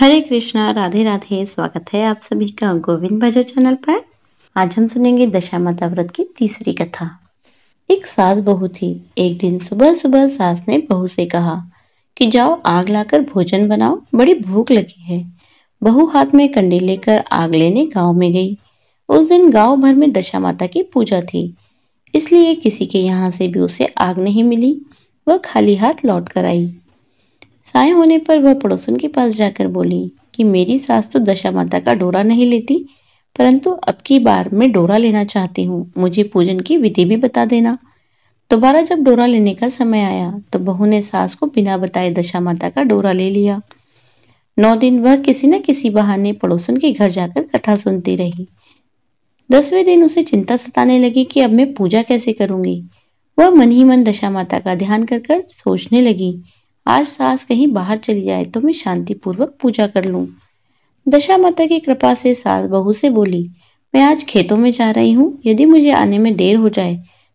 हरे कृष्णा, राधे राधे। स्वागत है आप सभी का गोविंद भजो चैनल पर। आज हम सुनेंगे दशामाता व्रत की तीसरी कथा। एक सास बहू थी। एक दिन सुबह सुबह सास ने बहू से कहा कि जाओ आग लाकर भोजन बनाओ, बड़ी भूख लगी है। बहू हाथ में कंडी लेकर आग लेने गांव में गई। उस दिन गांव भर में दशामाता की पूजा थी, इसलिए किसी के यहाँ से भी उसे आग नहीं मिली। वह खाली हाथ लौट कर आई। साय होने पर वह पड़ोसन के पास जाकर बोली कि मेरी सास तो दशामाता का डोरा नहीं लेती, परंतु अब की बार मैं डोरा लेना चाहती हूँ। मुझे पूजन की विधि भी बता देना। दोबारा जब डोरा लेने का समय आया तो बहू ने सास को बिना बताए दशामाता का डोरा ले लिया। 9 दिन वह किसी न किसी बहाने पड़ोसन के घर जाकर कथा सुनती रही। 10वें दिन उसे चिंता सताने लगी कि अब मैं पूजा कैसे करूंगी। वह मन ही मन दशामाता का ध्यान कर सोचने लगी, आज सास कहीं बाहर चली जाए तो मैं शांतिपूर्वक पूजा कर लूं। दशामाता की कृपा से सास बहू से बोली, मैं आज खेतों में जा रही हूँ, यदि मुझे आने में देर हो जाए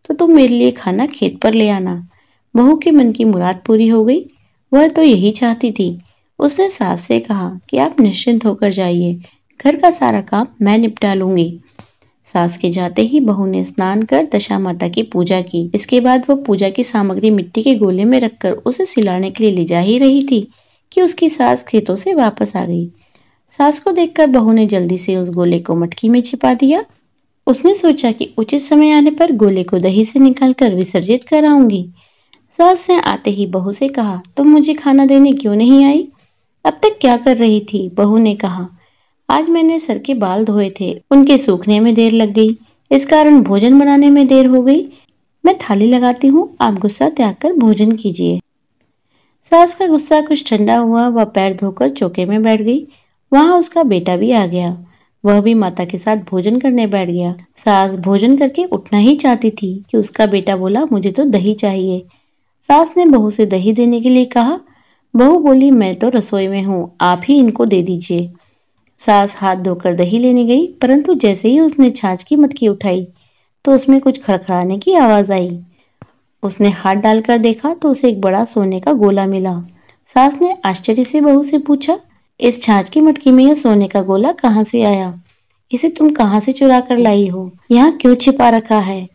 तो तुम मेरे लिए खाना खेत पर ले आना। बहू के मन की मुराद पूरी हो गई। वह तो यही चाहती थी। उसने सास से कहा कि आप निश्चिंत होकर जाइए, घर का सारा काम मैं निपटा लूंगी। सास के जाते ही बहू ने स्नान कर दशामाता की पूजा की। इसके बाद वह पूजा की सामग्री मिट्टी के गोले में रखकर उसे सिलाने के लिए ले जा ही रही थी कि उसकी सास खेतों से वापस आ गई। सास को देखकर बहू ने जल्दी से उस गोले को मटकी में छिपा दिया। उसने सोचा कि उचित समय आने पर गोले को दही से निकालकर विसर्जित कर आऊंगी। सास ने आते ही बहू से कहा, तुम मुझे खाना देने क्यों नहीं आई? अब तक क्या कर रही थी? बहू ने कहा, आज मैंने सर के बाल धोए थे, उनके सूखने में देर लग गई, इस कारण भोजन बनाने में देर हो गई। मैं थाली लगाती हूँ, आप गुस्सा त्याग कर भोजन कीजिए। सास का गुस्सा कुछ ठंडा हुआ। वह पैर धोकर चौके में बैठ गई। वहां उसका बेटा भी आ गया। वह भी माता के साथ भोजन करने बैठ गया। सास भोजन करके उठना ही चाहती थी कि उसका बेटा बोला, मुझे तो दही चाहिए। सास ने बहू से दही देने के लिए कहा। बहू बोली, मैं तो रसोई में हूँ, आप ही इनको दे दीजिए। सास हाथ धोकर दही लेने गई, परंतु जैसे ही उसने छाछ की मटकी उठाई तो उसमें कुछ खड़खड़ाने की आवाज आई। उसने हाथ डालकर देखा तो उसे एक बड़ा सोने का गोला मिला। सास ने आश्चर्य से बहू से पूछा, इस छाछ की मटकी में यह सोने का गोला कहाँ से आया? इसे तुम कहाँ से चुरा कर लाई हो? यहाँ क्यों छिपा रखा है?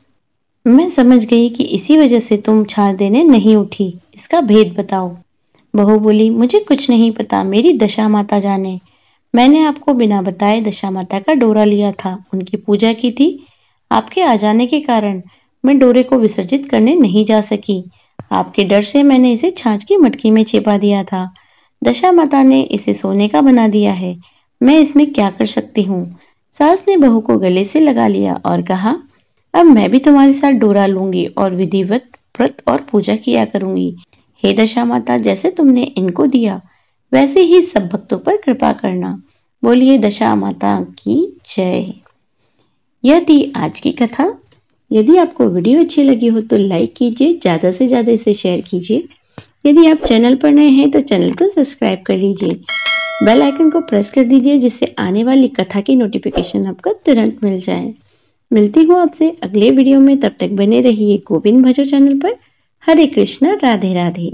मैं समझ गई कि इसी वजह से तुम छाछ देने नहीं उठी। इसका भेद बताओ। बहू बोली, मुझे कुछ नहीं पता, मेरी दशा माता जाने। मैंने आपको बिना बताए दशामाता का डोरा लिया था, उनकी पूजा की थी। आपके आ जाने के कारण मैं डोरे को विसर्जित करने नहीं जा सकी। आपके डर से मैंने इसे छाछ की मटकी में छिपा दिया था। दशामाता ने इसे सोने का बना दिया है, मैं इसमें क्या कर सकती हूँ? सास ने बहू को गले से लगा लिया और कहा, अब मैं भी तुम्हारे साथ डोरा लूंगी और विधिवत व्रत और पूजा किया करूंगी। हे दशामाता, जैसे तुमने इनको दिया वैसे ही सब भक्तों पर कृपा करना। बोलिए दशा माता की जय। यह थी आज की कथा। यदि आपको वीडियो अच्छी लगी हो तो लाइक कीजिए, ज्यादा से ज्यादा इसे शेयर कीजिए। यदि आप चैनल पर नए हैं तो चैनल को सब्सक्राइब कर लीजिए। बेल आइकन को प्रेस कर दीजिए जिससे आने वाली कथा की नोटिफिकेशन आपको तुरंत मिल जाए। मिलती हूँ आपसे अगले वीडियो में, तब तक बने रहिए गोविंद भजो चैनल पर। हरे कृष्णा, राधे राधे।